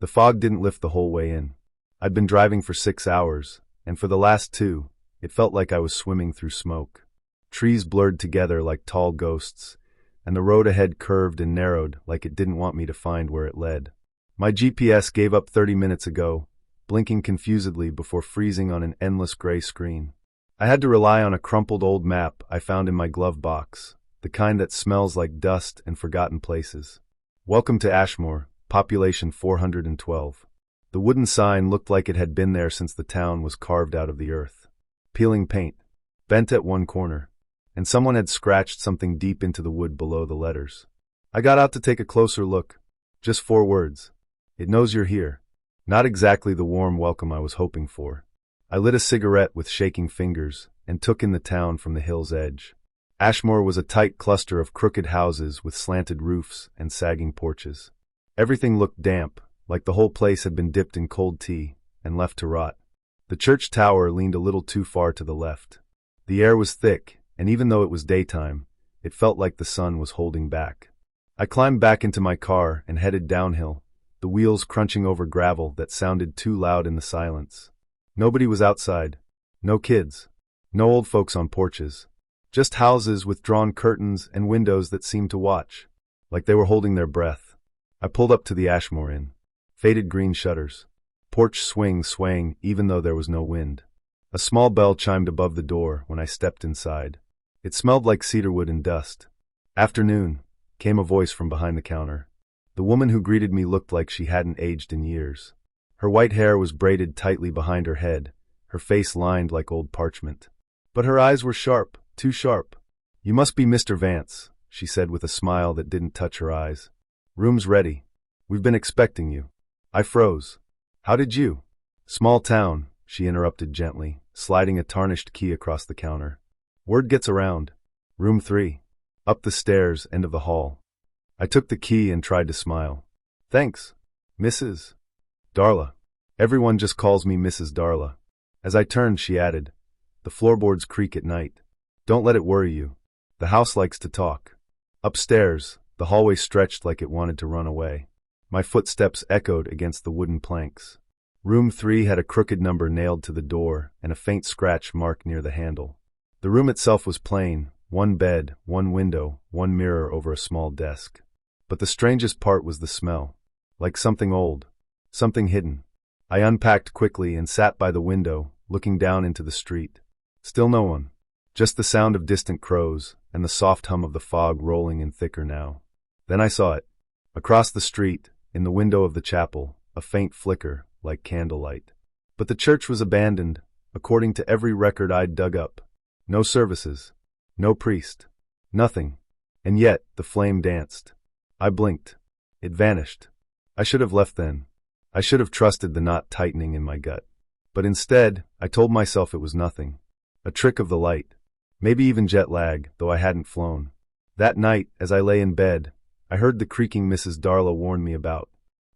The fog didn't lift the whole way in. I'd been driving for 6 hours, and for the last 2, it felt like I was swimming through smoke. Trees blurred together like tall ghosts, and the road ahead curved and narrowed like it didn't want me to find where it led. My GPS gave up 30 minutes ago, blinking confusedly before freezing on an endless gray screen. I had to rely on a crumpled old map I found in my glove box, the kind that smells like dust and forgotten places. Welcome to Ashmore, population 412. The wooden sign looked like it had been there since the town was carved out of the earth. Peeling paint, bent at one corner, and someone had scratched something deep into the wood below the letters. I got out to take a closer look. Just 4 words. It knows you're here. Not exactly the warm welcome I was hoping for. I lit a cigarette with shaking fingers and took in the town from the hill's edge. Ashmore was a tight cluster of crooked houses with slanted roofs and sagging porches. Everything looked damp, like the whole place had been dipped in cold tea and left to rot. The church tower leaned a little too far to the left. The air was thick, and even though it was daytime, it felt like the sun was holding back. I climbed back into my car and headed downhill, the wheels crunching over gravel that sounded too loud in the silence. Nobody was outside. No kids. No old folks on porches. Just houses with drawn curtains and windows that seemed to watch, like they were holding their breath. I pulled up to the Ashmore Inn. Faded green shutters. Porch swing swaying even though there was no wind. A small bell chimed above the door when I stepped inside. It smelled like cedarwood and dust. "Afternoon," came a voice from behind the counter. The woman who greeted me looked like she hadn't aged in years. Her white hair was braided tightly behind her head, her face lined like old parchment. But her eyes were sharp, too sharp. "You must be Mr. Vance," she said with a smile that didn't touch her eyes. "Room's ready. We've been expecting you." I froze. "How did you?" "Small town," she interrupted gently, sliding a tarnished key across the counter. "Word gets around. Room 3. Up the stairs, end of the hall." I took the key and tried to smile. "Thanks, Mrs. Darla." Everyone just calls me Mrs. Darla. As I turned, she added, "The floorboards creak at night. Don't let it worry you. The house likes to talk." Upstairs, the hallway stretched like it wanted to run away. My footsteps echoed against the wooden planks. Room 3 had a crooked number nailed to the door and a faint scratch mark near the handle. The room itself was plain, 1 bed, 1 window, 1 mirror over a small desk. But the strangest part was the smell. Like something old. Something hidden. I unpacked quickly and sat by the window, looking down into the street. Still no one. Just the sound of distant crows and the soft hum of the fog rolling in thicker now. Then I saw it. Across the street, in the window of the chapel, a faint flicker, like candlelight. But the church was abandoned, according to every record I'd dug up. No services. No priest. Nothing. And yet, the flame danced. I blinked. It vanished. I should have left then. I should have trusted the knot tightening in my gut. But instead, I told myself it was nothing. A trick of the light. Maybe even jet lag, though I hadn't flown. That night, as I lay in bed, I heard the creaking Mrs. Darla warned me about.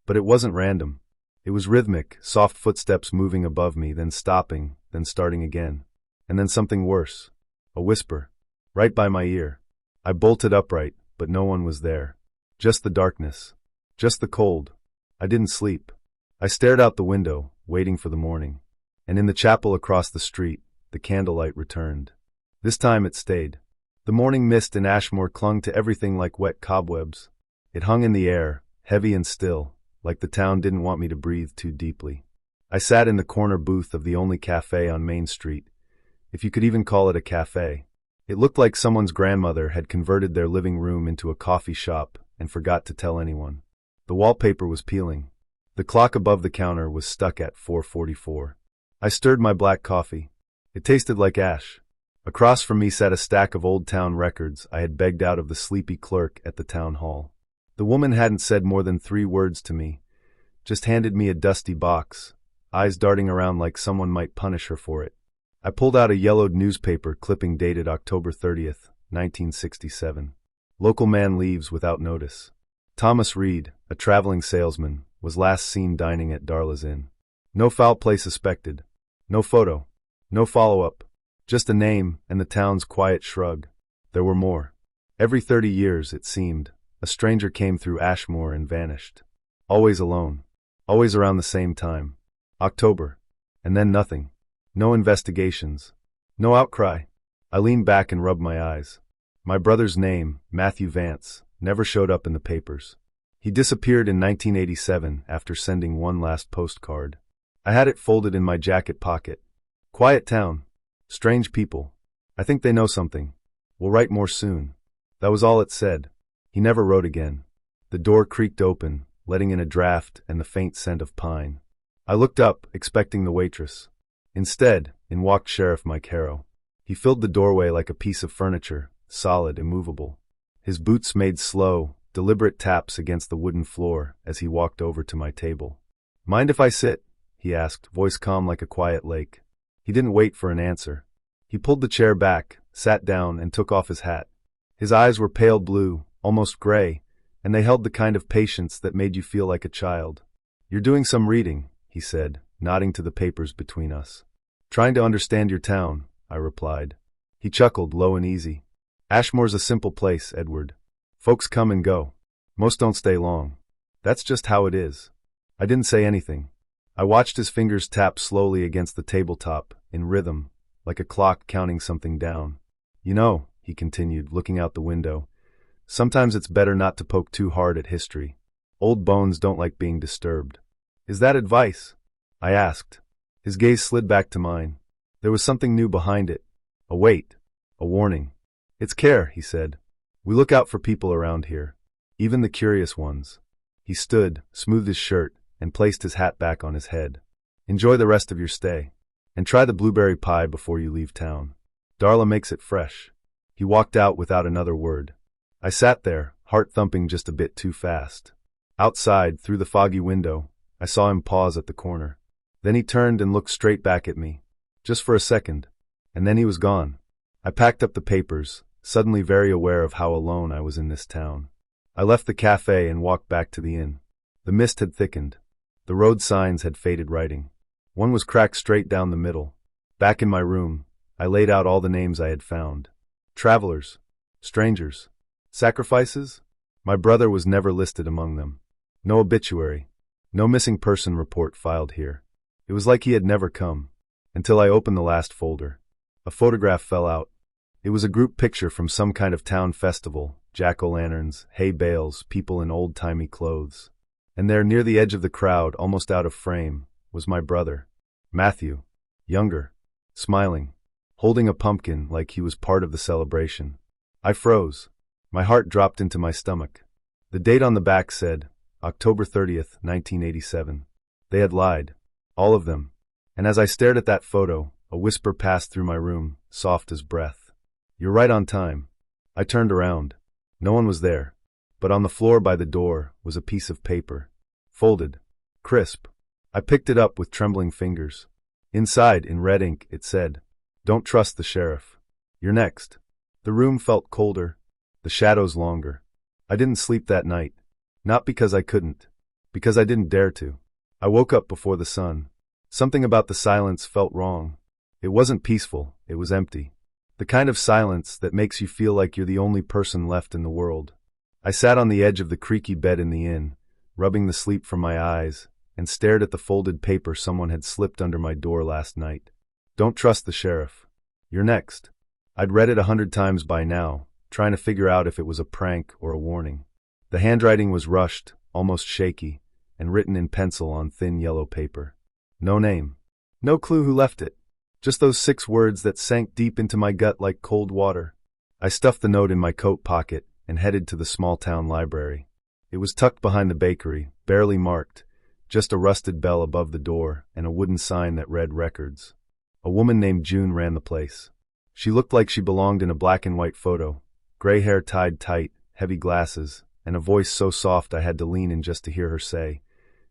But it wasn't random. It was rhythmic, soft footsteps moving above me, then stopping, then starting again. And then something worse. A whisper. Right by my ear. I bolted upright, but no one was there. Just the darkness. Just the cold. I didn't sleep. I stared out the window, waiting for the morning. And in the chapel across the street, the candlelight returned. This time it stayed. The morning mist in Ashmore clung to everything like wet cobwebs. It hung in the air, heavy and still, like the town didn't want me to breathe too deeply. I sat in the corner booth of the only cafe on Main Street, if you could even call it a cafe. It looked like someone's grandmother had converted their living room into a coffee shop and forgot to tell anyone. The wallpaper was peeling. The clock above the counter was stuck at 4:44. I stirred my black coffee. It tasted like ash. Across from me sat a stack of old town records I had begged out of the sleepy clerk at the town hall. The woman hadn't said more than 3 words to me, just handed me a dusty box, eyes darting around like someone might punish her for it. I pulled out a yellowed newspaper clipping dated October 30th, 1967. Local man leaves without notice. Thomas Reed, a traveling salesman, was last seen dining at Darla's Inn. No foul play suspected. No photo. No follow-up. Just a name and the town's quiet shrug. There were more. Every 30 years, it seemed, a stranger came through Ashmore and vanished. Always alone. Always around the same time. October. And then nothing. No investigations. No outcry. I leaned back and rubbed my eyes. My brother's name, Matthew Vance, never showed up in the papers. He disappeared in 1987 after sending one last postcard. I had it folded in my jacket pocket. Quiet town. Strange people. I think they know something. We'll write more soon. That was all it said. He never wrote again. The door creaked open, letting in a draft and the faint scent of pine. I looked up, expecting the waitress. Instead, in walked Sheriff Mike Harrow. He filled the doorway like a piece of furniture, solid, immovable. His boots made slow, deliberate taps against the wooden floor as he walked over to my table. "Mind if I sit?" he asked, voice calm like a quiet lake. He didn't wait for an answer. He pulled the chair back, sat down, and took off his hat. His eyes were pale blue, almost gray, and they held the kind of patience that made you feel like a child. "You're doing some reading," he said, nodding to the papers between us. "Trying to understand your town," I replied. He chuckled, low and easy. "Ashmore's a simple place, Edward. Folks come and go. Most don't stay long. That's just how it is." I didn't say anything. I watched his fingers tap slowly against the tabletop, in rhythm, like a clock counting something down. "You know," he continued, looking out the window, "sometimes it's better not to poke too hard at history. Old bones don't like being disturbed." "Is that advice?" I asked. His gaze slid back to mine. There was something new behind it. A weight. A warning. "It's care," he said. "We look out for people around here. Even the curious ones." He stood, smoothed his shirt, and placed his hat back on his head. "Enjoy the rest of your stay. And try the blueberry pie before you leave town. Darla makes it fresh." He walked out without another word. I sat there, heart thumping just a bit too fast. Outside, through the foggy window, I saw him pause at the corner. Then he turned and looked straight back at me. Just for a second. And then he was gone. I packed up the papers, suddenly very aware of how alone I was in this town. I left the cafe and walked back to the inn. The mist had thickened. The road signs had faded writing. One was cracked straight down the middle. Back in my room, I laid out all the names I had found. Travelers. Strangers. Sacrifices? My brother was never listed among them. No obituary. No missing person report filed here. It was like he had never come. Until I opened the last folder. A photograph fell out. It was a group picture from some kind of town festival, jack-o'-lanterns, hay bales, people in old-timey clothes. And there, near the edge of the crowd, almost out of frame, was my brother, Matthew, younger, smiling, holding a pumpkin like he was part of the celebration. I froze. My heart dropped into my stomach. The date on the back said, October 30th, 1987. They had lied. All of them. And as I stared at that photo, a whisper passed through my room, soft as breath. "You're right on time." I turned around. No one was there. But on the floor by the door was a piece of paper. Folded. Crisp. I picked it up with trembling fingers. Inside, in red ink, it said, "Don't trust the sheriff. You're next." The room felt colder. The shadows longer. I didn't sleep that night. Not because I couldn't. Because I didn't dare to. I woke up before the sun. Something about the silence felt wrong. It wasn't peaceful, it was empty. The kind of silence that makes you feel like you're the only person left in the world. I sat on the edge of the creaky bed in the inn, rubbing the sleep from my eyes, and stared at the folded paper someone had slipped under my door last night. "Don't trust the sheriff. You're next." I'd read it 100 times by now, trying to figure out if it was a prank or a warning. The handwriting was rushed, almost shaky, and written in pencil on thin yellow paper. No name. No clue who left it. Just those 6 words that sank deep into my gut like cold water. I stuffed the note in my coat pocket and headed to the small-town library. It was tucked behind the bakery, barely marked, just a rusted bell above the door and a wooden sign that read records. A woman named June ran the place. She looked like she belonged in a black and white photo, gray hair tied tight, heavy glasses, and a voice so soft I had to lean in just to hear her say,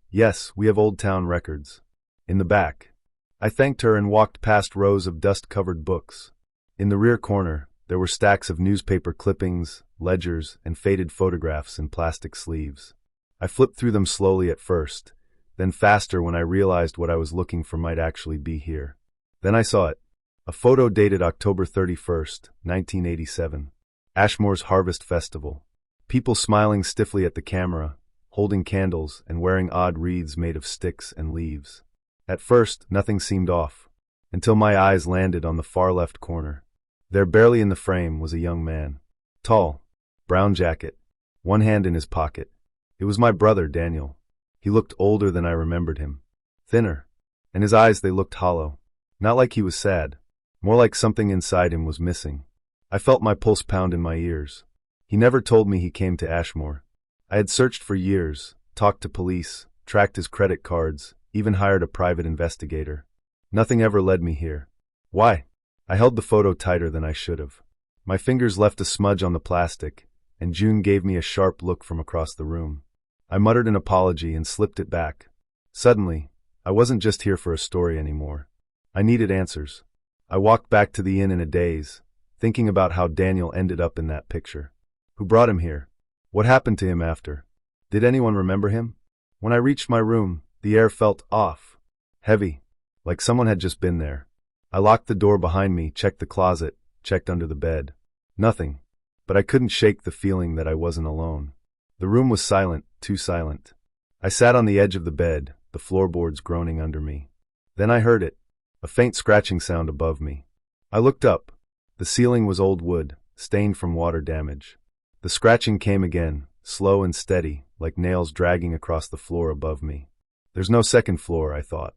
"Yes, we have Old Town records." In the back. I thanked her and walked past rows of dust-covered books. In the rear corner, there were stacks of newspaper clippings, ledgers, and faded photographs in plastic sleeves. I flipped through them slowly at first, then faster when I realized what I was looking for might actually be here. Then I saw it. A photo dated October 31st, 1987. Ashmore's Harvest Festival. People smiling stiffly at the camera, holding candles and wearing odd wreaths made of sticks and leaves. At first, nothing seemed off, until my eyes landed on the far left corner. There, barely in the frame, was a young man. Tall, brown jacket, one hand in his pocket. It was my brother, Daniel. He looked older than I remembered him. Thinner, and his eyes, they looked hollow. Not like he was sad, more like something inside him was missing. I felt my pulse pound in my ears. He never told me he came to Ashmore. I had searched for years, talked to police, tracked his credit cards, even hired a private investigator. Nothing ever led me here. Why? I held the photo tighter than I should have. My fingers left a smudge on the plastic, and June gave me a sharp look from across the room. I muttered an apology and slipped it back. Suddenly, I wasn't just here for a story anymore. I needed answers. I walked back to the inn in a daze, thinking about how Daniel ended up in that picture. Who brought him here? What happened to him after? Did anyone remember him? When I reached my room, the air felt off, heavy, like someone had just been there. I locked the door behind me, checked the closet, checked under the bed. Nothing. But I couldn't shake the feeling that I wasn't alone. The room was silent, too silent. I sat on the edge of the bed, the floorboards groaning under me. Then I heard it, a faint scratching sound above me. I looked up. The ceiling was old wood, stained from water damage. The scratching came again, slow and steady, like nails dragging across the floor above me. There's no second floor, I thought.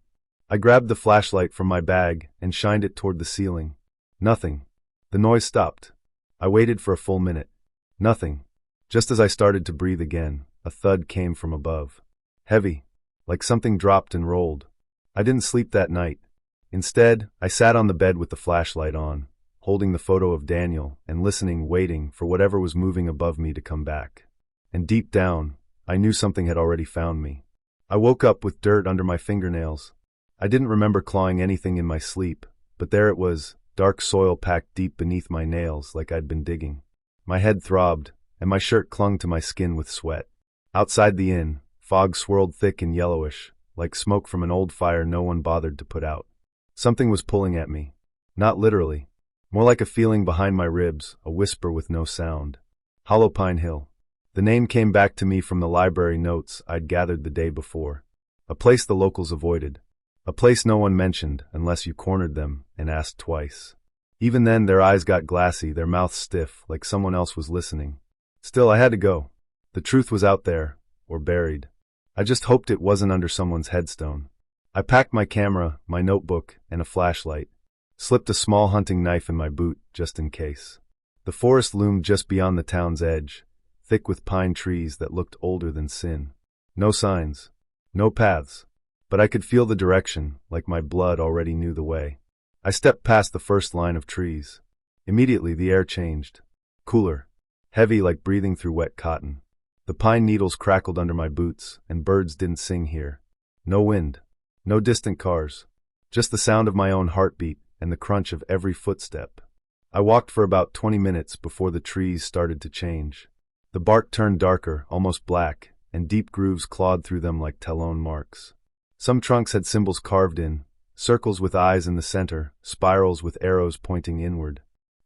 I grabbed the flashlight from my bag and shined it toward the ceiling. Nothing. The noise stopped. I waited for a full minute. Nothing. Just as I started to breathe again, a thud came from above. Heavy, like something dropped and rolled. I didn't sleep that night. Instead, I sat on the bed with the flashlight on, holding the photo of Daniel and listening, waiting for whatever was moving above me to come back. And deep down, I knew something had already found me. I woke up with dirt under my fingernails. I didn't remember clawing anything in my sleep, but there it was, dark soil packed deep beneath my nails like I'd been digging. My head throbbed, and my shirt clung to my skin with sweat. Outside the inn, fog swirled thick and yellowish, like smoke from an old fire no one bothered to put out. Something was pulling at me. Not literally. More like a feeling behind my ribs, a whisper with no sound. Hollow Pine Hill. The name came back to me from the library notes I'd gathered the day before. A place the locals avoided. A place no one mentioned unless you cornered them and asked twice. Even then, their eyes got glassy, their mouths stiff, like someone else was listening. Still, I had to go. The truth was out there, or buried. I just hoped it wasn't under someone's headstone. I packed my camera, my notebook, and a flashlight. Slipped a small hunting knife in my boot, just in case. The forest loomed just beyond the town's edge, thick with pine trees that looked older than sin. No signs. No paths. But I could feel the direction, like my blood already knew the way. I stepped past the first line of trees. Immediately the air changed. Cooler. Heavy, like breathing through wet cotton. The pine needles crackled under my boots, and birds didn't sing here. No wind. No distant cars. Just the sound of my own heartbeat and the crunch of every footstep. I walked for about 20 minutes before the trees started to change. The bark turned darker, almost black, and deep grooves clawed through them like talon marks. Some trunks had symbols carved in, circles with eyes in the center, spirals with arrows pointing inward.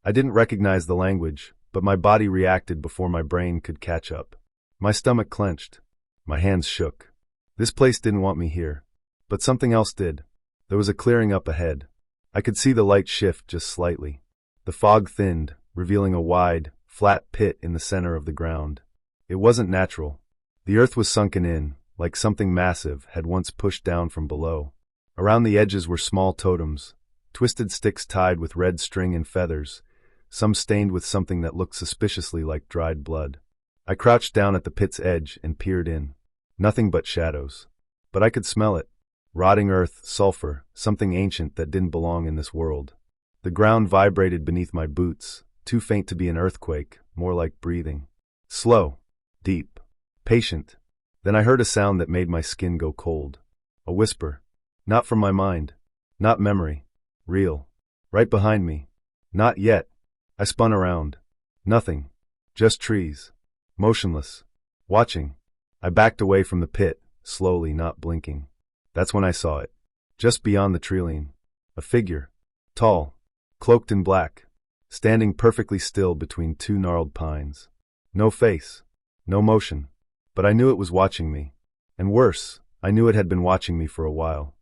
I didn't recognize the language, but my body reacted before my brain could catch up. My stomach clenched. My hands shook. This place didn't want me here. But something else did. There was a clearing up ahead. I could see the light shift just slightly. The fog thinned, revealing a wide, flat pit in the center of the ground. It wasn't natural. The earth was sunken in, like something massive had once pushed down from below. Around the edges were small totems, twisted sticks tied with red string and feathers, some stained with something that looked suspiciously like dried blood. I crouched down at the pit's edge and peered in. Nothing but shadows. But I could smell it. Rotting earth, sulfur, something ancient that didn't belong in this world. The ground vibrated beneath my boots, too faint to be an earthquake, more like breathing. Slow, deep, patient. Then I heard a sound that made my skin go cold. A whisper. Not from my mind. Not memory. Real. Right behind me. Not yet. I spun around. Nothing. Just trees. Motionless. Watching. I backed away from the pit, slowly, not blinking. That's when I saw it. Just beyond the treeline. A figure. Tall. Cloaked in black. Standing perfectly still between two gnarled pines. No face. No motion. but I knew it was watching me. And worse, I knew it had been watching me for a while.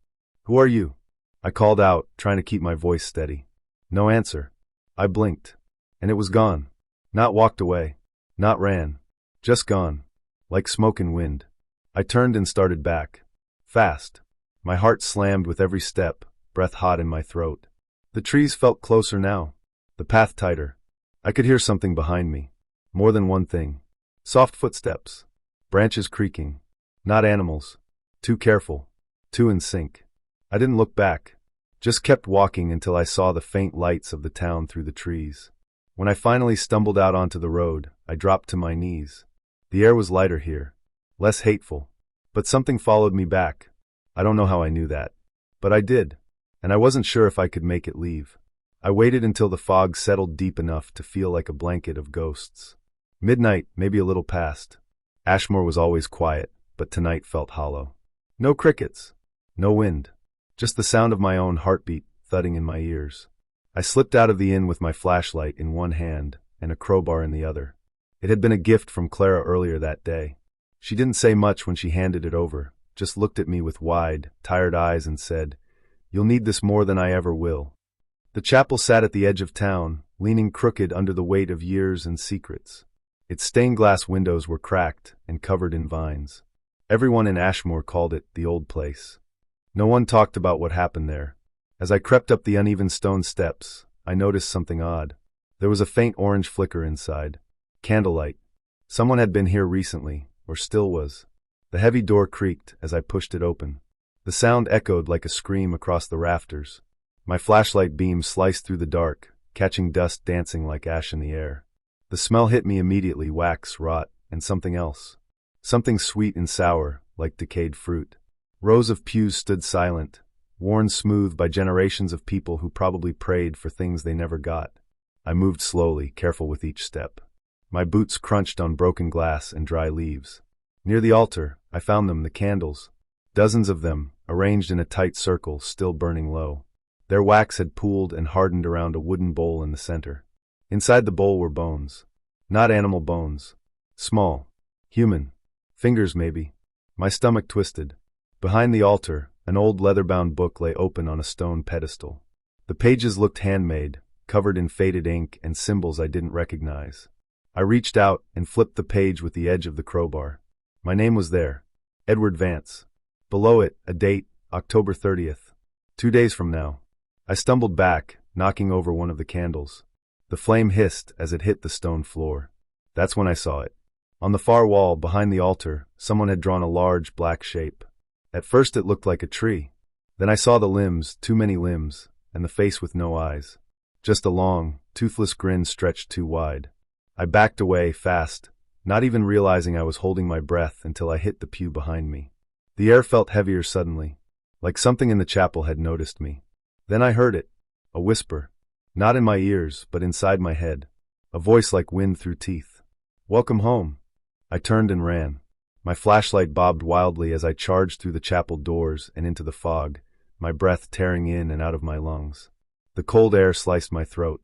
"Who are you?" I called out, trying to keep my voice steady. No answer. I blinked. And it was gone. Not walked away. Not ran. Just gone. Like smoke and wind. I turned and started back. Fast. My heart slammed with every step, breath hot in my throat. The trees felt closer now. The path tighter. I could hear something behind me. More than one thing. Soft footsteps. Branches creaking. Not animals. Too careful. Too in sync. I didn't look back. Just kept walking until I saw the faint lights of the town through the trees. When I finally stumbled out onto the road, I dropped to my knees. The air was lighter here. Less hateful. But something followed me back. I don't know how I knew that. But I did. And I wasn't sure if I could make it leave. I waited until the fog settled deep enough to feel like a blanket of ghosts. Midnight, maybe a little past. Ashmore was always quiet, but tonight felt hollow. No crickets. No wind. Just the sound of my own heartbeat thudding in my ears. I slipped out of the inn with my flashlight in one hand and a crowbar in the other. It had been a gift from Clara earlier that day. She didn't say much when she handed it over, just looked at me with wide, tired eyes and said, "You'll need this more than I ever will." The chapel sat at the edge of town, leaning crooked under the weight of years and secrets. Its stained glass windows were cracked and covered in vines. Everyone in Ashmore called it the old place. No one talked about what happened there. As I crept up the uneven stone steps, I noticed something odd. There was a faint orange flicker inside. Candlelight. Someone had been here recently, or still was. The heavy door creaked as I pushed it open. The sound echoed like a scream across the rafters. My flashlight beam sliced through the dark, catching dust dancing like ash in the air. The smell hit me immediately, wax, rot, and something else. Something sweet and sour, like decayed fruit. Rows of pews stood silent, worn smooth by generations of people who probably prayed for things they never got. I moved slowly, careful with each step. My boots crunched on broken glass and dry leaves. Near the altar, I found them, the candles. Dozens of them, arranged in a tight circle, still burning low. Their wax had pooled and hardened around a wooden bowl in the center. Inside the bowl were bones. Not animal bones. Small. Human. Fingers, maybe. My stomach twisted. Behind the altar, an old leather-bound book lay open on a stone pedestal. The pages looked handmade, covered in faded ink and symbols I didn't recognize. I reached out and flipped the page with the edge of the crowbar. My name was there. Edward Vance. Below it, a date, October 30th. 2 days from now. I stumbled back, knocking over one of the candles. The flame hissed as it hit the stone floor. That's when I saw it. On the far wall, behind the altar, someone had drawn a large, black shape. At first it looked like a tree. Then I saw the limbs, too many limbs, and the face with no eyes. Just a long, toothless grin stretched too wide. I backed away, fast, not even realizing I was holding my breath until I hit the pew behind me. The air felt heavier suddenly, like something in the chapel had noticed me. Then I heard it. A whisper. Not in my ears, but inside my head. A voice like wind through teeth. "Welcome home." I turned and ran. My flashlight bobbed wildly as I charged through the chapel doors and into the fog, my breath tearing in and out of my lungs. The cold air sliced my throat.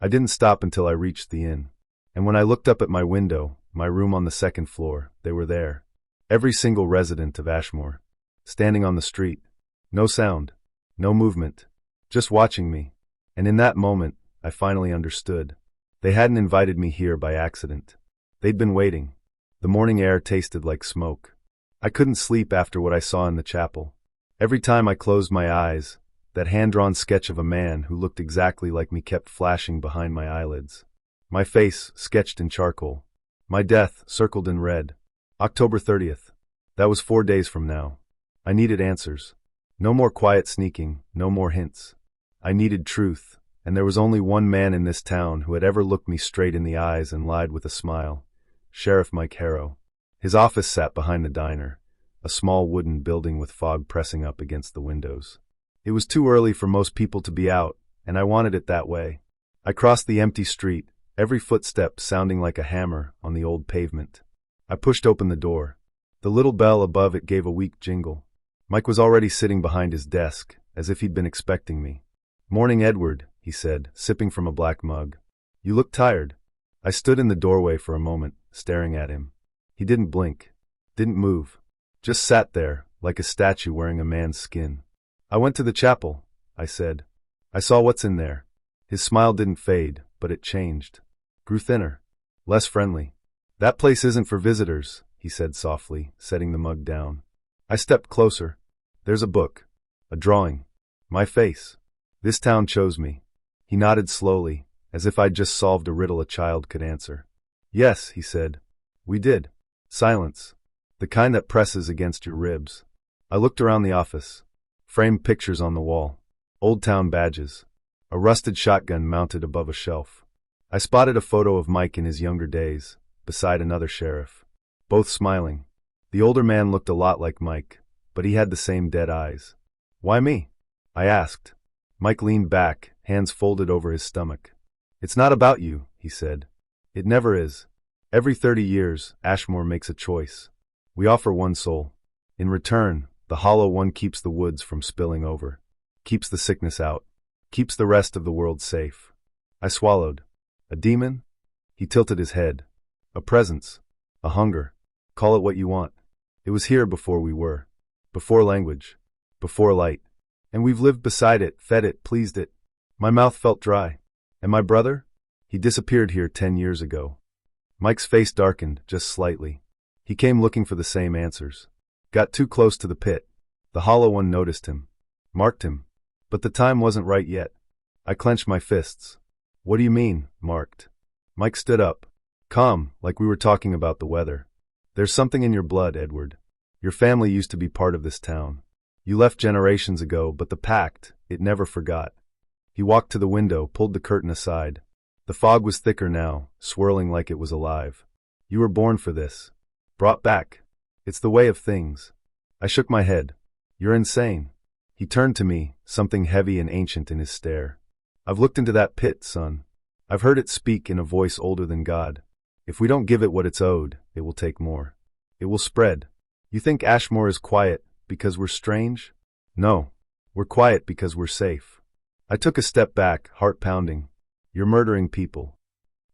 I didn't stop until I reached the inn. And when I looked up at my window, my room on the second floor, they were there. Every single resident of Ashmore. Standing on the street. No sound. No movement. Just watching me. And in that moment, I finally understood. They hadn't invited me here by accident. They'd been waiting. The morning air tasted like smoke. I couldn't sleep after what I saw in the chapel. Every time I closed my eyes, that hand-drawn sketch of a man who looked exactly like me kept flashing behind my eyelids. My face, sketched in charcoal. My death, circled in red. October 30th. That was 4 days from now. I needed answers. No more quiet sneaking, no more hints. I needed truth, and there was only one man in this town who had ever looked me straight in the eyes and lied with a smile. Sheriff Mike Harrow. His office sat behind the diner, a small wooden building with fog pressing up against the windows. It was too early for most people to be out, and I wanted it that way. I crossed the empty street, every footstep sounding like a hammer on the old pavement. I pushed open the door. The little bell above it gave a weak jingle. Mike was already sitting behind his desk, as if he'd been expecting me. "Morning, Edward," he said, sipping from a black mug. "You look tired." I stood in the doorway for a moment, staring at him. He didn't blink. Didn't move. Just sat there, like a statue wearing a man's skin. I went to the chapel, I said. I saw what's in there. His smile didn't fade, but it changed. Grew thinner. Less friendly. That place isn't for visitors, he said softly, setting the mug down. I stepped closer. There's a book. A drawing. My face. This town chose me. He nodded slowly, as if I'd just solved a riddle a child could answer. Yes, he said. We did. Silence. The kind that presses against your ribs. I looked around the office. Framed pictures on the wall. Old town badges. A rusted shotgun mounted above a shelf. I spotted a photo of Mike in his younger days, beside another sheriff. Both smiling. The older man looked a lot like Mike, but he had the same dead eyes. Why me? I asked. Mike leaned back, hands folded over his stomach. It's not about you, he said. It never is. Every 30 years, Ashmore makes a choice. We offer one soul. In return, the hollow one keeps the woods from spilling over, keeps the sickness out, keeps the rest of the world safe. I swallowed. A demon? He tilted his head. A presence. A hunger. Call it what you want. It was here before we were. Before language. Before light. And we've lived beside it, fed it, pleased it. My mouth felt dry. And my brother? He disappeared here 10 years ago. Mike's face darkened, just slightly. He came looking for the same answers. Got too close to the pit. The hollow one noticed him. Marked him. But the time wasn't right yet. I clenched my fists. What do you mean, marked? Mike stood up. Calm, like we were talking about the weather. There's something in your blood, Edward. Your family used to be part of this town. You left generations ago, but the pact, it never forgot. He walked to the window, pulled the curtain aside. The fog was thicker now, swirling like it was alive. You were born for this. Brought back. It's the way of things. I shook my head. You're insane. He turned to me, something heavy and ancient in his stare. I've looked into that pit, son. I've heard it speak in a voice older than God. If we don't give it what it's owed, it will take more. It will spread. You think Ashmore is quiet because we're strange? No. We're quiet because we're safe. I took a step back, heart pounding. You're murdering people.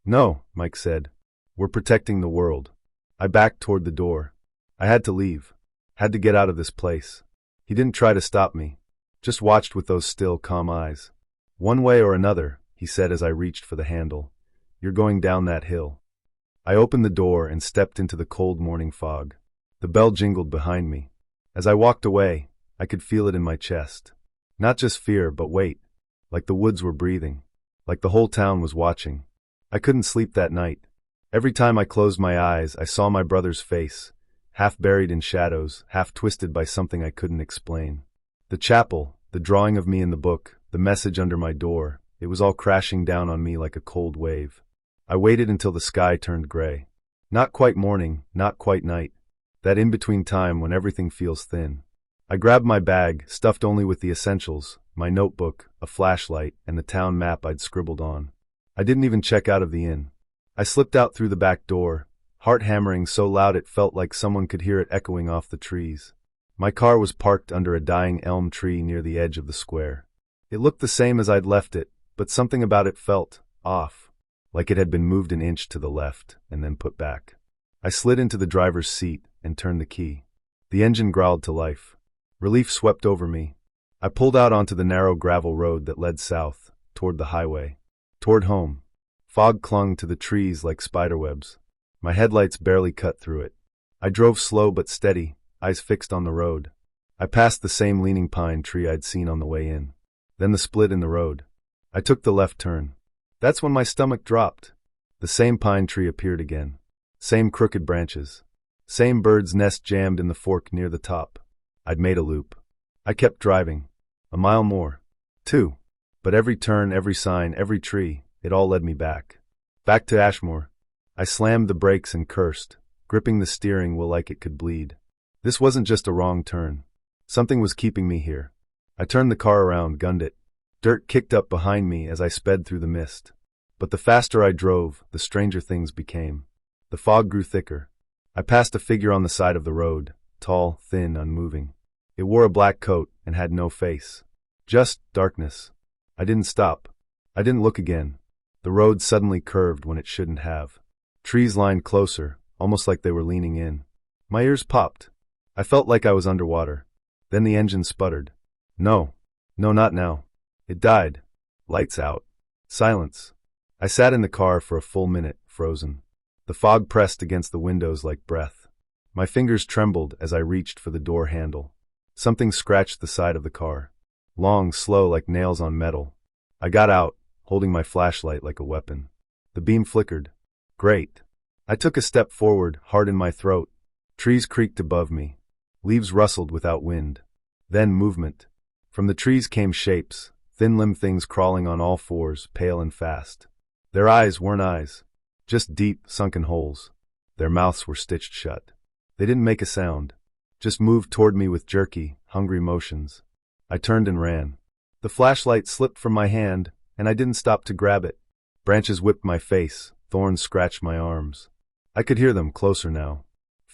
No, Mike said. We're protecting the world. I backed toward the door. I had to leave. Had to get out of this place. He didn't try to stop me. Just watched with those still, calm eyes. One way or another, he said as I reached for the handle. You're going down that hill. I opened the door and stepped into the cold morning fog. The bell jingled behind me. As I walked away, I could feel it in my chest. Not just fear, but weight. Like the woods were breathing. Like the whole town was watching. I couldn't sleep that night. Every time I closed my eyes, I saw my brother's face, half buried in shadows, half twisted by something I couldn't explain. The chapel, the drawing of me in the book, the message under my door, it was all crashing down on me like a cold wave. I waited until the sky turned gray. Not quite morning, not quite night. That in-between time when everything feels thin. I grabbed my bag, stuffed only with the essentials, my notebook, a flashlight, and the town map I'd scribbled on. I didn't even check out of the inn. I slipped out through the back door, heart hammering so loud it felt like someone could hear it echoing off the trees. My car was parked under a dying elm tree near the edge of the square. It looked the same as I'd left it, but something about it felt off, like it had been moved an inch to the left and then put back. I slid into the driver's seat and turned the key. The engine growled to life. Relief swept over me. I pulled out onto the narrow gravel road that led south, toward the highway, toward home. Fog clung to the trees like spiderwebs. My headlights barely cut through it. I drove slow but steady, eyes fixed on the road. I passed the same leaning pine tree I'd seen on the way in. Then the split in the road. I took the left turn. That's when my stomach dropped. The same pine tree appeared again. Same crooked branches. Same bird's nest jammed in the fork near the top. I'd made a loop. I kept driving. A mile more. 2. But every turn, every sign, every tree, it all led me back. Back to Ashmore. I slammed the brakes and cursed, gripping the steering wheel like it could bleed. This wasn't just a wrong turn. Something was keeping me here. I turned the car around, gunned it. Dirt kicked up behind me as I sped through the mist. But the faster I drove, the stranger things became. The fog grew thicker. I passed a figure on the side of the road, tall, thin, unmoving. It wore a black coat and had no face. Just darkness. I didn't stop. I didn't look again. The road suddenly curved when it shouldn't have. Trees lined closer, almost like they were leaning in. My ears popped. I felt like I was underwater. Then the engine sputtered. No. No, not now. It died. Lights out. Silence. I sat in the car for a full minute, frozen. The fog pressed against the windows like breath. My fingers trembled as I reached for the door handle. Something scratched the side of the car. Long, slow, like nails on metal. I got out, holding my flashlight like a weapon. The beam flickered. Great. I took a step forward, heart in my throat. Trees creaked above me. Leaves rustled without wind. Then movement. From the trees came shapes, thin-limbed things crawling on all fours, pale and fast. Their eyes weren't eyes. Just deep, sunken holes. Their mouths were stitched shut. They didn't make a sound. Just moved toward me with jerky, hungry motions. I turned and ran. The flashlight slipped from my hand, and I didn't stop to grab it. Branches whipped my face, thorns scratched my arms. I could hear them closer now.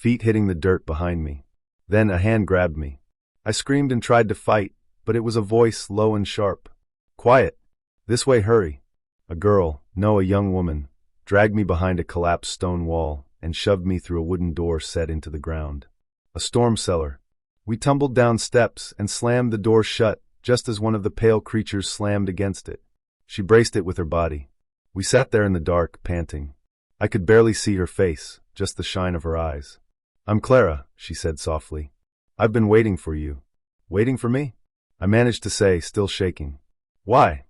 Feet hitting the dirt behind me. Then a hand grabbed me. I screamed and tried to fight, but it was a voice low and sharp. Quiet. This way, hurry. A girl, no, a young woman, dragged me behind a collapsed stone wall and shoved me through a wooden door set into the ground. A storm cellar. We tumbled down steps and slammed the door shut just as one of the pale creatures slammed against it. She braced it with her body. We sat there in the dark, panting. I could barely see her face, just the shine of her eyes. I'm Clara, she said softly. I've been waiting for you. Waiting for me? I managed to say, still shaking. Why?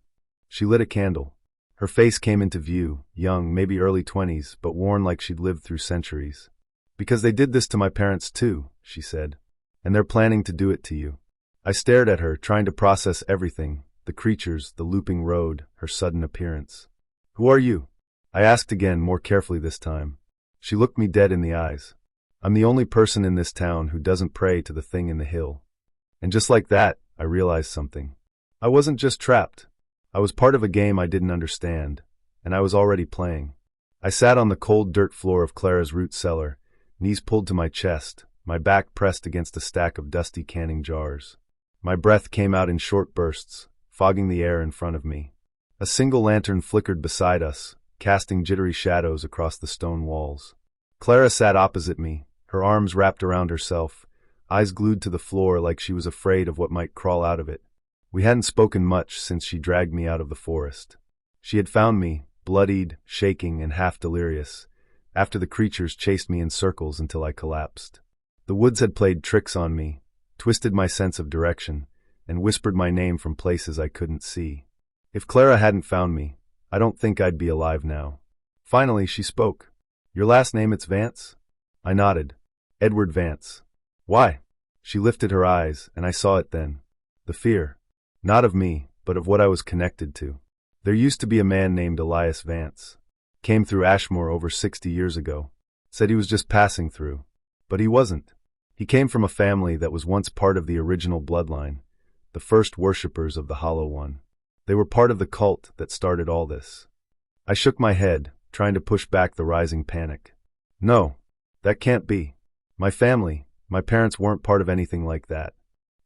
She lit a candle. Her face came into view, young, maybe early 20s, but worn like she'd lived through centuries. Because they did this to my parents too, she said. And they're planning to do it to you. I stared at her, trying to process everything, the creatures, the looping road, her sudden appearance. Who are you? I asked again, more carefully this time. She looked me dead in the eyes. I'm the only person in this town who doesn't pray to the thing in the hill. And just like that, I realized something. I wasn't just trapped. I was part of a game I didn't understand, and I was already playing. I sat on the cold dirt floor of Clara's root cellar, knees pulled to my chest, my back pressed against a stack of dusty canning jars. My breath came out in short bursts, fogging the air in front of me. A single lantern flickered beside us, casting jittery shadows across the stone walls. Clara sat opposite me, her arms wrapped around herself, eyes glued to the floor like she was afraid of what might crawl out of it. We hadn't spoken much since she dragged me out of the forest. She had found me, bloodied, shaking, and half delirious, after the creatures chased me in circles until I collapsed. The woods had played tricks on me, twisted my sense of direction, and whispered my name from places I couldn't see. If Clara hadn't found me, I don't think I'd be alive now. Finally, she spoke. Your last name, it's Vance? I nodded. Edward Vance. Why? She lifted her eyes, and I saw it then. The fear. Not of me, but of what I was connected to. There used to be a man named Elias Vance. Came through Ashmore over 60 years ago. Said he was just passing through. But he wasn't. He came from a family that was once part of the original bloodline, the first worshippers of the Hollow One. They were part of the cult that started all this. I shook my head, trying to push back the rising panic. No, that can't be. My family, my parents weren't part of anything like that.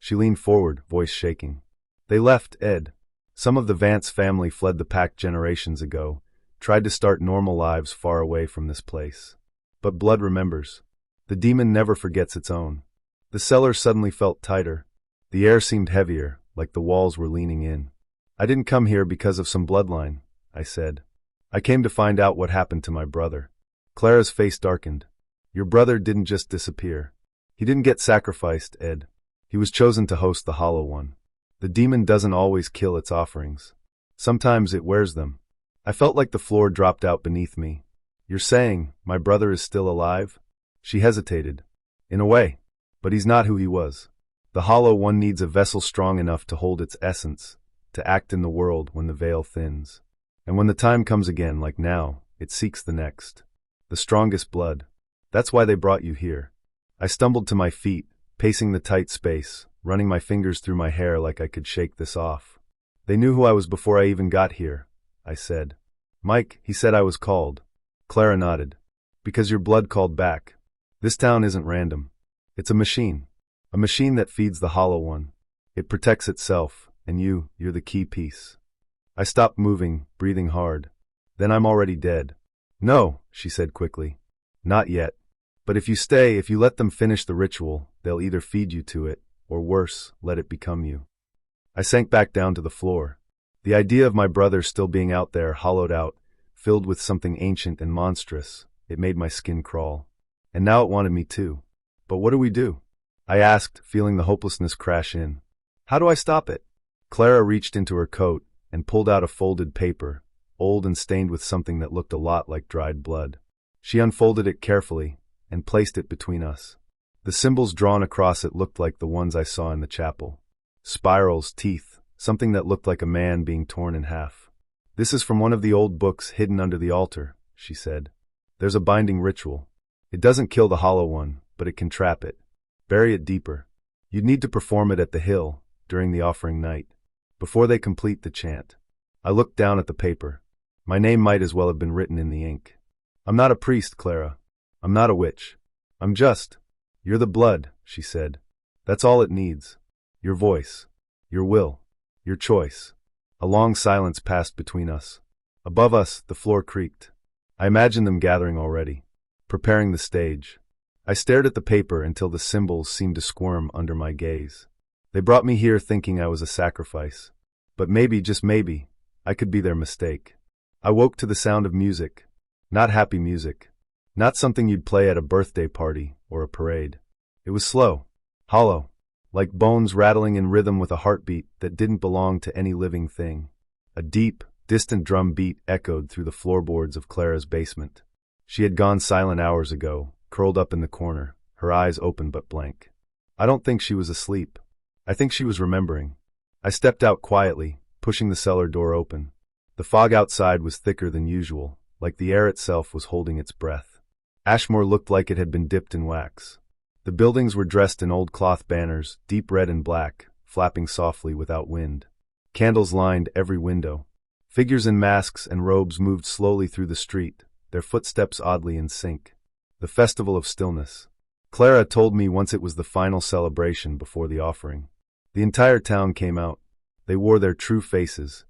She leaned forward, voice shaking. They left, Ed. Some of the Vance family fled the pack generations ago, tried to start normal lives far away from this place. But blood remembers. The demon never forgets its own. The cellar suddenly felt tighter. The air seemed heavier, like the walls were leaning in. I didn't come here because of some bloodline, I said. I came to find out what happened to my brother. Clara's face darkened. Your brother didn't just disappear. He didn't get sacrificed, Ed. He was chosen to host the Hollow One. The demon doesn't always kill its offerings. Sometimes it wears them. I felt like the floor dropped out beneath me. You're saying my brother is still alive? She hesitated. In a way. But he's not who he was. The Hollow One needs a vessel strong enough to hold its essence, to act in the world when the veil thins. And when the time comes again, like now, it seeks the next. The strongest blood. That's why they brought you here. I stumbled to my feet, pacing the tight space, running my fingers through my hair like I could shake this off. They knew who I was before I even got here, I said. Mike, he said I was called. Clara nodded. Because your blood called back. This town isn't random. It's a machine. A machine that feeds the Hollow One. It protects itself, and you're the key piece. I stopped moving, breathing hard. Then I'm already dead. No, she said quickly. Not yet. But if you stay, if you let them finish the ritual, they'll either feed you to it, or worse, let it become you. I sank back down to the floor. The idea of my brother still being out there, hollowed out, filled with something ancient and monstrous, it made my skin crawl. And now it wanted me too. But what do we do? I asked, feeling the hopelessness crash in. How do I stop it? Clara reached into her coat and pulled out a folded paper, old and stained with something that looked a lot like dried blood. She unfolded it carefully and placed it between us. The symbols drawn across it looked like the ones I saw in the chapel. Spirals, teeth, something that looked like a man being torn in half. This is from one of the old books hidden under the altar, she said. There's a binding ritual. It doesn't kill the hollow one, but it can trap it. Bury it deeper. You'd need to perform it at the hill, during the offering night, before they complete the chant. I looked down at the paper. My name might as well have been written in the ink. I'm not a priest, Clara. I'm not a witch. I'm just. You're the blood, she said. That's all it needs. Your voice. Your will. Your choice. A long silence passed between us. Above us, the floor creaked. I imagined them gathering already, preparing the stage. I stared at the paper until the symbols seemed to squirm under my gaze. They brought me here thinking I was a sacrifice. But maybe, just maybe, I could be their mistake. I woke to the sound of music. Not happy music. Not something you'd play at a birthday party or a parade. It was slow, hollow, like bones rattling in rhythm with a heartbeat that didn't belong to any living thing. A deep, distant drum beat echoed through the floorboards of Clara's basement. She had gone silent hours ago, curled up in the corner, her eyes open but blank. I don't think she was asleep. I think she was remembering. I stepped out quietly, pushing the cellar door open. The fog outside was thicker than usual, like the air itself was holding its breath. Ashmore looked like it had been dipped in wax. The buildings were dressed in old cloth banners, deep red and black, flapping softly without wind. Candles lined every window. Figures in masks and robes moved slowly through the street, their footsteps oddly in sync. The festival of stillness. Clara told me once it was the final celebration before the offering. The entire town came out. They wore their true faces,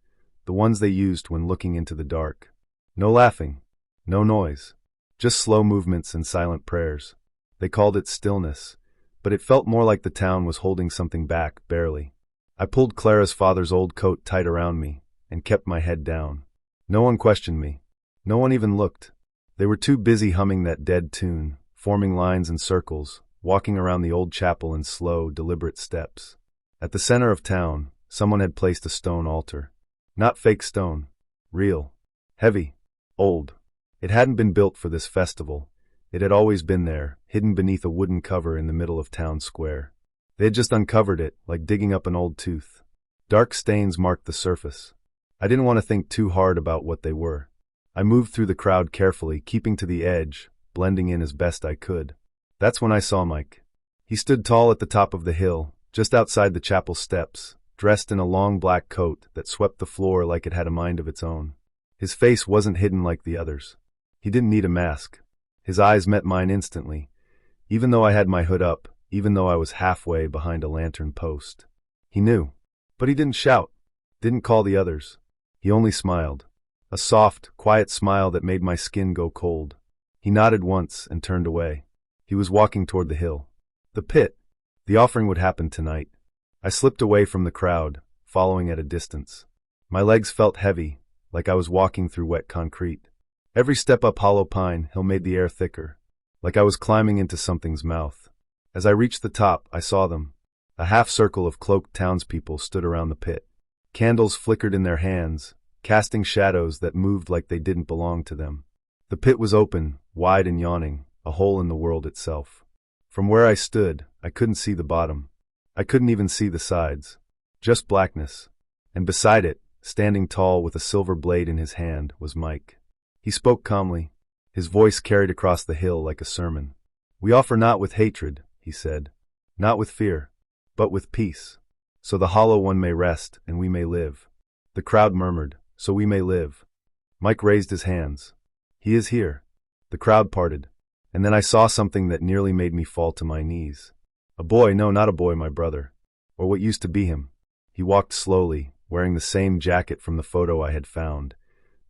the ones they used when looking into the dark. No laughing, no noise, just slow movements and silent prayers. They called it stillness, but it felt more like the town was holding something back, barely. I pulled Clara's father's old coat tight around me and kept my head down. No one questioned me. No one even looked. They were too busy humming that dead tune, forming lines and circles, walking around the old chapel in slow, deliberate steps. At the center of town, someone had placed a stone altar. Not fake stone. Real. Heavy. Old. It hadn't been built for this festival. It had always been there, hidden beneath a wooden cover in the middle of town square. They had just uncovered it, like digging up an old tooth. Dark stains marked the surface. I didn't want to think too hard about what they were. I moved through the crowd carefully, keeping to the edge, blending in as best I could. That's when I saw Mike. He stood tall at the top of the hill, just outside the chapel steps, dressed in a long black coat that swept the floor like it had a mind of its own. His face wasn't hidden like the others. He didn't need a mask. His eyes met mine instantly, even though I had my hood up, even though I was halfway behind a lantern post. He knew, but he didn't shout, didn't call the others. He only smiled. A soft, quiet smile that made my skin go cold. He nodded once and turned away. He was walking toward the hill. The pit. The offering would happen tonight. I slipped away from the crowd, following at a distance. My legs felt heavy, like I was walking through wet concrete. Every step up Hollow Pine Hill made the air thicker, like I was climbing into something's mouth. As I reached the top, I saw them. A half-circle of cloaked townspeople stood around the pit. Candles flickered in their hands, casting shadows that moved like they didn't belong to them. The pit was open, wide and yawning, a hole in the world itself. From where I stood, I couldn't see the bottom. I couldn't even see the sides. Just blackness. And beside it, standing tall with a silver blade in his hand, was Mike. He spoke calmly. His voice carried across the hill like a sermon. "We offer not with hatred," he said. "Not with fear, but with peace. So the Hollow One may rest and we may live." The crowd murmured, "So we may live." Mike raised his hands. "He is here." The crowd parted. And then I saw something that nearly made me fall to my knees. A boy, no, not a boy, my brother. Or what used to be him. He walked slowly, wearing the same jacket from the photo I had found,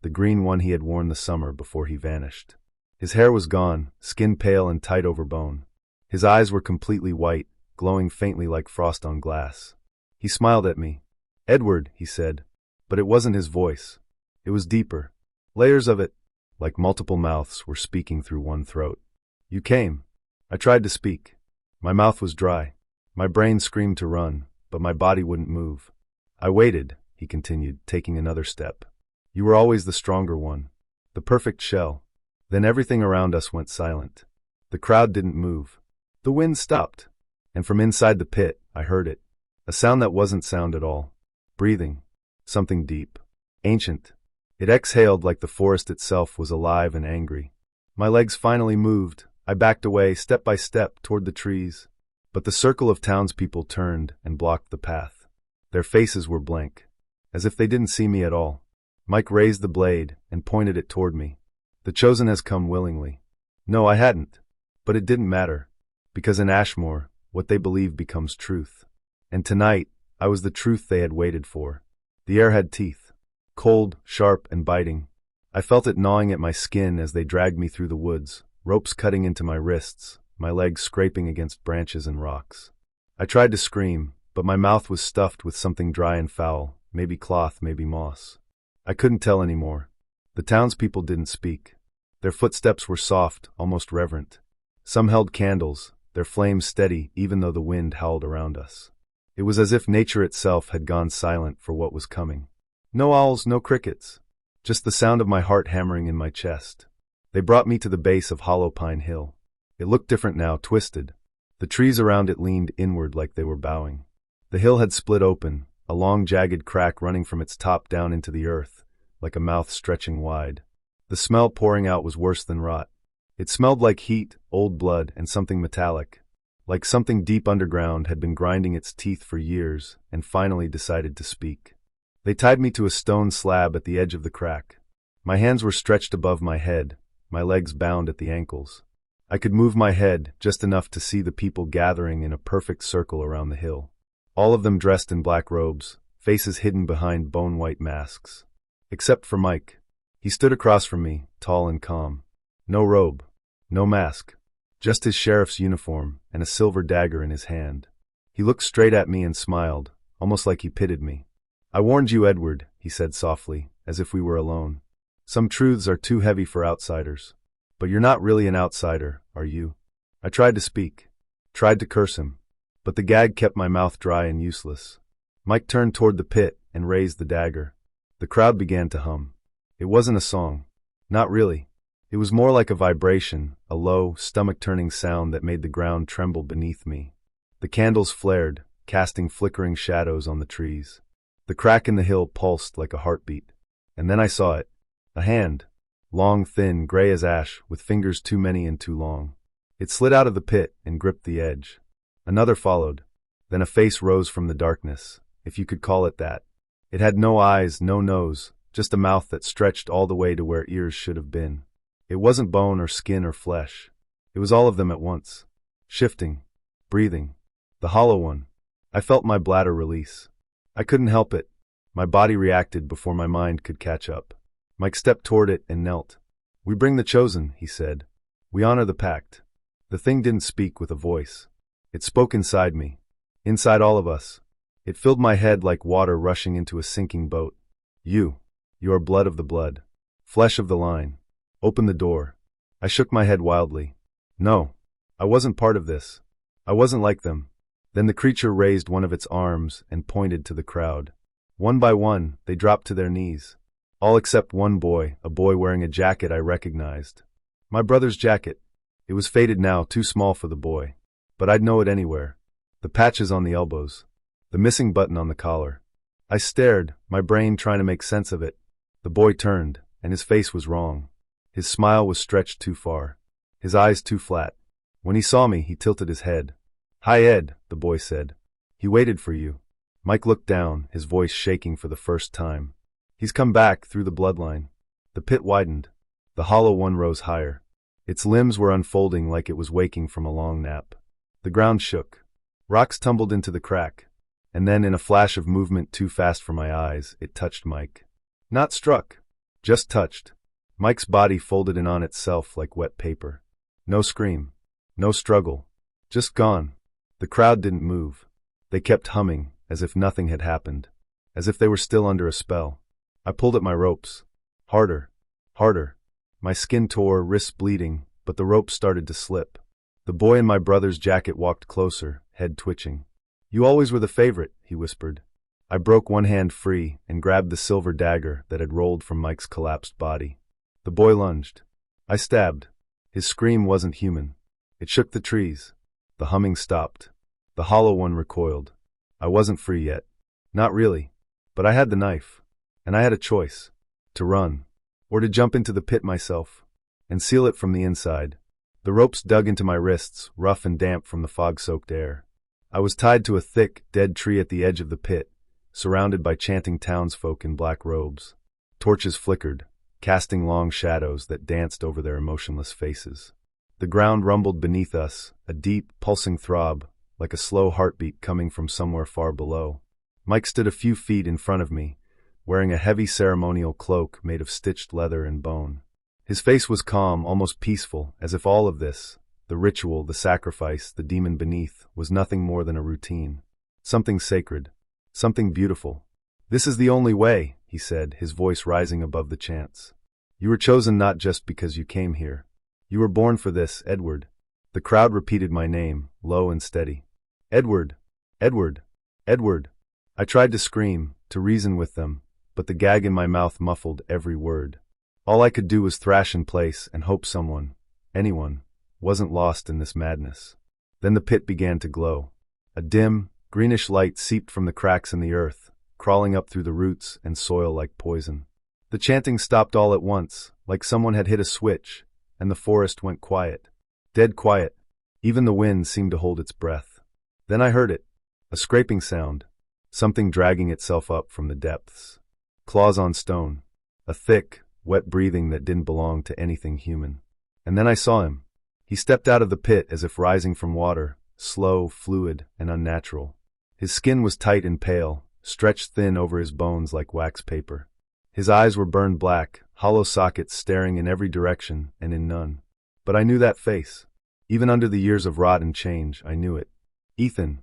the green one he had worn the summer before he vanished. His hair was gone, skin pale and tight over bone. His eyes were completely white, glowing faintly like frost on glass. He smiled at me. "Edward," he said. But it wasn't his voice. It was deeper. Layers of it, like multiple mouths, were speaking through one throat. "You came." I tried to speak. My mouth was dry. My brain screamed to run, but my body wouldn't move. "I waited," he continued, taking another step. "You were always the stronger one. The perfect shell." Then everything around us went silent. The crowd didn't move. The wind stopped. And from inside the pit, I heard it. A sound that wasn't sound at all. Breathing. Something deep. Ancient. It exhaled like the forest itself was alive and angry. My legs finally moved. I backed away, step by step, toward the trees. But the circle of townspeople turned and blocked the path. Their faces were blank, as if they didn't see me at all. Mike raised the blade and pointed it toward me. "The chosen has come willingly." No, I hadn't. But it didn't matter. Because in Ashmore, what they believe becomes truth. And tonight, I was the truth they had waited for. The air had teeth. Cold, sharp, and biting. I felt it gnawing at my skin as they dragged me through the woods, ropes cutting into my wrists, my legs scraping against branches and rocks. I tried to scream, but my mouth was stuffed with something dry and foul, maybe cloth, maybe moss. I couldn't tell anymore. The townspeople didn't speak. Their footsteps were soft, almost reverent. Some held candles, their flames steady even though the wind howled around us. It was as if nature itself had gone silent for what was coming. No owls, no crickets. Just the sound of my heart hammering in my chest. They brought me to the base of Hollow Pine Hill. It looked different now, twisted. The trees around it leaned inward like they were bowing. The hill had split open, a long jagged crack running from its top down into the earth, like a mouth stretching wide. The smell pouring out was worse than rot. It smelled like heat, old blood, and something metallic. Like something deep underground had been grinding its teeth for years and finally decided to speak. They tied me to a stone slab at the edge of the crack. My hands were stretched above my head, my legs bound at the ankles. I could move my head just enough to see the people gathering in a perfect circle around the hill. All of them dressed in black robes, faces hidden behind bone-white masks. Except for Mike. He stood across from me, tall and calm. No robe, no mask, just his sheriff's uniform and a silver dagger in his hand. He looked straight at me and smiled, almost like he pitied me. "I warned you, Edward," he said softly, as if we were alone. "Some truths are too heavy for outsiders. But you're not really an outsider, are you?" I tried to speak, tried to curse him, but the gag kept my mouth dry and useless. Mike turned toward the pit and raised the dagger. The crowd began to hum. It wasn't a song. Not really. It was more like a vibration, a low, stomach-turning sound that made the ground tremble beneath me. The candles flared, casting flickering shadows on the trees. The crack in the hill pulsed like a heartbeat. And then I saw it. A hand. Long, thin, gray as ash, with fingers too many and too long. It slid out of the pit and gripped the edge. Another followed. Then a face rose from the darkness, if you could call it that. It had no eyes, no nose, just a mouth that stretched all the way to where ears should have been. It wasn't bone or skin or flesh. It was all of them at once. Shifting. Breathing. The hollow one. I felt my bladder release. I couldn't help it. My body reacted before my mind could catch up. Mike stepped toward it and knelt. "We bring the chosen," he said. "We honor the pact." The thing didn't speak with a voice. It spoke inside me. Inside all of us. It filled my head like water rushing into a sinking boat. You are blood of the blood. Flesh of the line. Open the door." I shook my head wildly. No, I wasn't part of this. I wasn't like them. Then the creature raised one of its arms and pointed to the crowd. One by one, they dropped to their knees. All except one boy, a boy wearing a jacket I recognized. My brother's jacket. It was faded now, too small for the boy. But I'd know it anywhere. The patches on the elbows. The missing button on the collar. I stared, my brain trying to make sense of it. The boy turned, and his face was wrong. His smile was stretched too far. His eyes too flat. When he saw me, he tilted his head. "Hi, Ed," the boy said. "He waited for you." Mike looked down, his voice shaking for the first time. "He's come back through the bloodline." The pit widened. The hollow one rose higher. Its limbs were unfolding like it was waking from a long nap. The ground shook. Rocks tumbled into the crack. And then, in a flash of movement too fast for my eyes, it touched Mike. Not struck. Just touched. Mike's body folded in on itself like wet paper. No scream. No struggle. Just gone. The crowd didn't move. They kept humming, as if nothing had happened. As if they were still under a spell. I pulled at my ropes. Harder. Harder. My skin tore, wrists bleeding, but the rope started to slip. The boy in my brother's jacket walked closer, head twitching. "You always were the favorite," he whispered. I broke one hand free and grabbed the silver dagger that had rolled from Mike's collapsed body. The boy lunged. I stabbed. His scream wasn't human. It shook the trees. The humming stopped. The hollow one recoiled. I wasn't free yet. Not really. But I had the knife. And I had a choice. To run. Or to jump into the pit myself. And seal it from the inside. The ropes dug into my wrists, rough and damp from the fog-soaked air. I was tied to a thick, dead tree at the edge of the pit, surrounded by chanting townsfolk in black robes. Torches flickered, casting long shadows that danced over their emotionless faces. The ground rumbled beneath us, a deep, pulsing throb, like a slow heartbeat coming from somewhere far below. Mike stood a few feet in front of me, wearing a heavy ceremonial cloak made of stitched leather and bone. His face was calm, almost peaceful, as if all of this, the ritual, the sacrifice, the demon beneath, was nothing more than a routine. Something sacred. Something beautiful. "This is the only way," he said, his voice rising above the chants. "You were chosen not just because you came here. You were born for this, Edward." The crowd repeated my name, low and steady. "Edward! Edward! Edward!" I tried to scream, to reason with them, but the gag in my mouth muffled every word. All I could do was thrash in place and hope someone, anyone, wasn't lost in this madness. Then the pit began to glow. A dim, greenish light seeped from the cracks in the earth, crawling up through the roots and soil like poison. The chanting stopped all at once, like someone had hit a switch, and the forest went quiet. Dead quiet. Even the wind seemed to hold its breath. Then I heard it. A scraping sound. Something dragging itself up from the depths. Claws on stone. A thick, wet breathing that didn't belong to anything human. And then I saw him. He stepped out of the pit as if rising from water, slow, fluid, and unnatural. His skin was tight and pale, stretched thin over his bones like wax paper. His eyes were burned black, hollow sockets staring in every direction and in none. But I knew that face. Even under the years of rot and change, I knew it. "Ethan,"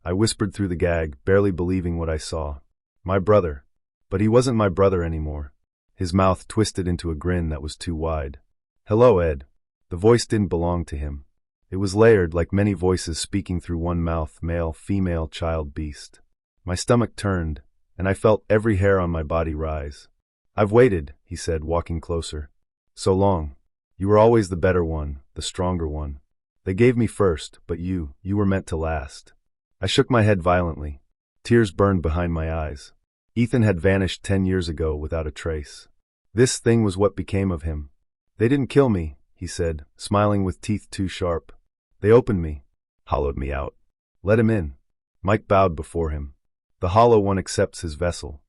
I whispered through the gag, barely believing what I saw. "My brother." But he wasn't my brother anymore. His mouth twisted into a grin that was too wide. "Hello, Ed." The voice didn't belong to him. It was layered like many voices speaking through one mouth, male, female, child, beast. My stomach turned, and I felt every hair on my body rise. "I've waited," he said, walking closer. "So long. You were always the better one, the stronger one. They gave me first, but you were meant to last." I shook my head violently. Tears burned behind my eyes. Ethan had vanished 10 years ago without a trace. This thing was what became of him. "They didn't kill me," he said, smiling with teeth too sharp. "They opened me, hollowed me out. Let him in." Mike bowed before him. "The hollow one accepts his vessel."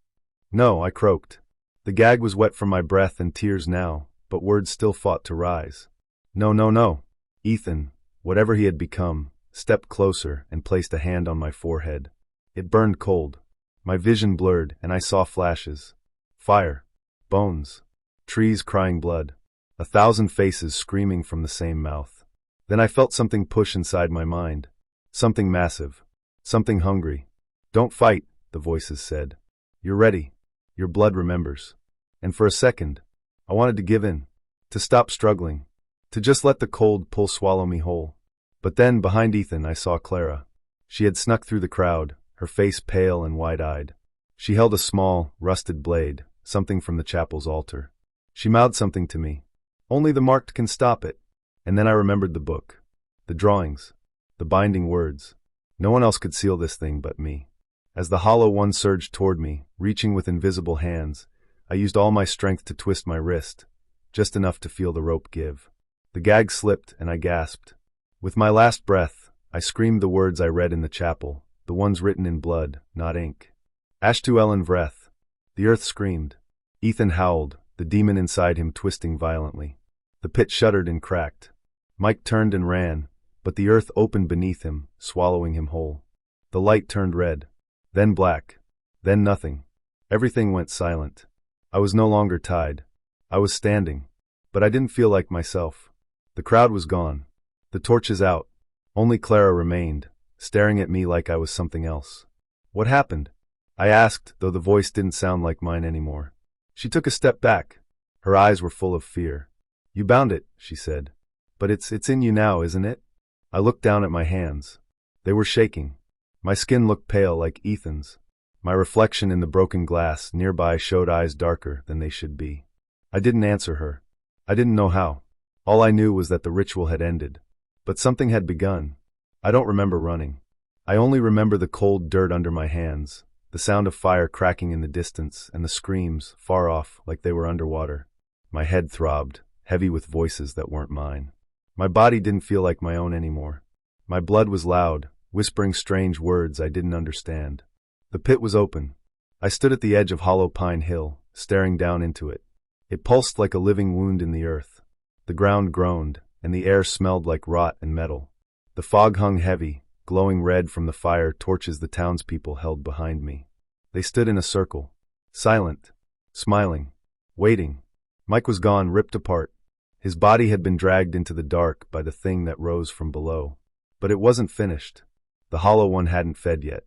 "No," I croaked. The gag was wet from my breath and tears now, but words still fought to rise. "No, no, no." Ethan, whatever he had become, stepped closer and placed a hand on my forehead. It burned cold. My vision blurred, and I saw flashes. Fire. Bones. Trees crying blood. 1,000 faces screaming from the same mouth. Then I felt something push inside my mind. Something massive. Something hungry. "Don't fight," the voices said. "You're ready. Your blood remembers." And for a second, I wanted to give in. To stop struggling. To just let the cold pull swallow me whole. But then, behind Ethan, I saw Clara. She had snuck through the crowd, her face pale and wide-eyed. She held a small, rusted blade, something from the chapel's altar. She mouthed something to me. "Only the marked can stop it." And then I remembered the book. The drawings. The binding words. No one else could seal this thing but me. As the hollow one surged toward me, reaching with invisible hands, I used all my strength to twist my wrist, just enough to feel the rope give. The gag slipped, and I gasped. With my last breath, I screamed the words I read in the chapel, the ones written in blood, not ink. "Ashtu Ellen Vreth." The earth screamed. Ethan howled, the demon inside him twisting violently. The pit shuddered and cracked. Mike turned and ran, but the earth opened beneath him, swallowing him whole. The light turned red, then black, then nothing. Everything went silent. I was no longer tied. I was standing, but I didn't feel like myself. The crowd was gone. The torches out. Only Clara remained, staring at me like I was something else. What happened? I asked, though the voice didn't sound like mine anymore. She took a step back. Her eyes were full of fear. You bound it, she said. But it's in you now, isn't it? I looked down at my hands. They were shaking. My skin looked pale like Ethan's. My reflection in the broken glass nearby showed eyes darker than they should be. I didn't answer her. I didn't know how. All I knew was that the ritual had ended. But something had begun. I don't remember running. I only remember the cold dirt under my hands, the sound of fire cracking in the distance, and the screams, far off, like they were underwater. My head throbbed, heavy with voices that weren't mine. My body didn't feel like my own anymore. My blood was loud, whispering strange words I didn't understand. The pit was open. I stood at the edge of Hollow Pine Hill, staring down into it. It pulsed like a living wound in the earth. The ground groaned, and the air smelled like rot and metal. The fog hung heavy, glowing red from the fire torches the townspeople held behind me. They stood in a circle, silent, smiling, waiting. Mike was gone, ripped apart. His body had been dragged into the dark by the thing that rose from below. But it wasn't finished. The Hollow One hadn't fed yet.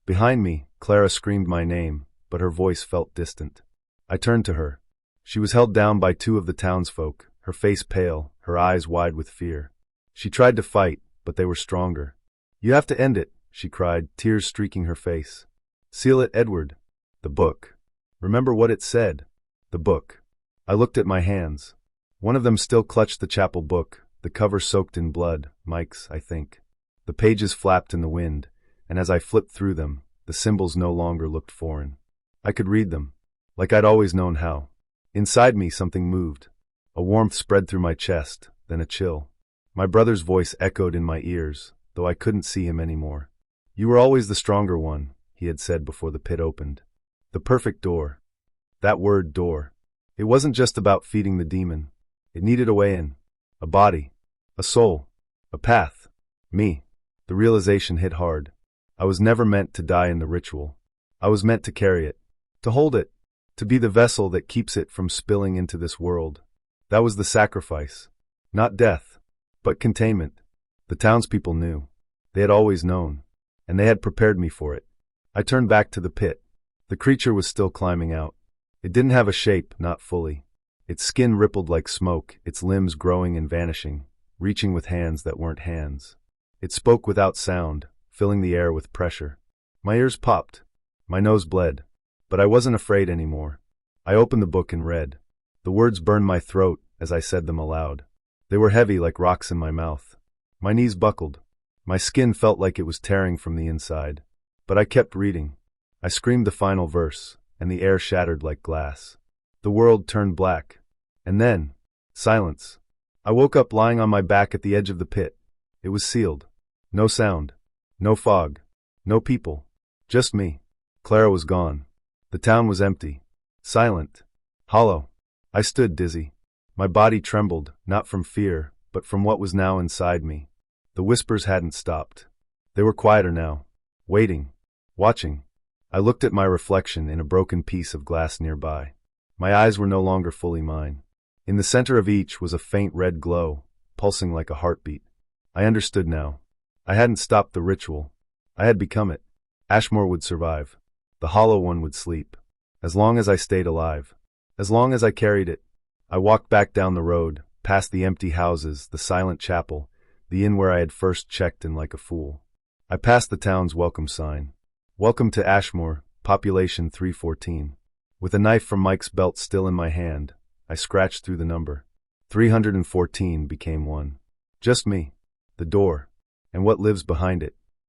Behind me, Clara screamed my name, but her voice felt distant. I turned to her. She was held down by two of the townsfolk, her face pale, her eyes wide with fear. She tried to fight, but they were stronger. You have to end it, she cried, tears streaking her face. Seal it, Edward. The book. Remember what it said. The book. I looked at my hands. One of them still clutched the chapel book, the cover soaked in blood, Mike's, I think. The pages flapped in the wind, and as I flipped through them, the symbols no longer looked foreign. I could read them, like I'd always known how. Inside me something moved. A warmth spread through my chest, then a chill. My brother's voice echoed in my ears, though I couldn't see him anymore. You were always the stronger one, he had said before the pit opened. The perfect door. That word, door. It wasn't just about feeding the demon. It needed a way in. A body. A soul. A path. Me. The realization hit hard. I was never meant to die in the ritual. I was meant to carry it. To hold it. To be the vessel that keeps it from spilling into this world. That was the sacrifice. Not death, but containment. The townspeople knew. They had always known. And they had prepared me for it. I turned back to the pit. The creature was still climbing out. It didn't have a shape, not fully. Its skin rippled like smoke, its limbs growing and vanishing, reaching with hands that weren't hands. It spoke without sound, filling the air with pressure. My ears popped. My nose bled. But I wasn't afraid anymore. I opened the book and read. The words burned my throat as I said them aloud. They were heavy like rocks in my mouth. My knees buckled. My skin felt like it was tearing from the inside. But I kept reading. I screamed the final verse, and the air shattered like glass. The world turned black. And then, silence. I woke up lying on my back at the edge of the pit. It was sealed. No sound. No fog. No people. Just me. Clara was gone. The town was empty. Silent. Hollow. I stood dizzy. My body trembled, not from fear, but from what was now inside me. The whispers hadn't stopped. They were quieter now. Waiting. Watching. I looked at my reflection in a broken piece of glass nearby. My eyes were no longer fully mine. In the center of each was a faint red glow, pulsing like a heartbeat. I understood now. I hadn't stopped the ritual. I had become it. Ashmore would survive. The Hollow One would sleep. As long as I stayed alive. As long as I carried it. I walked back down the road, past the empty houses, the silent chapel, the inn where I had first checked in like a fool. I passed the town's welcome sign. Welcome to Ashmore, population 314. With a knife from Mike's belt still in my hand, I scratched through the number. 314 became one. Just me. The door. And what lives behind it.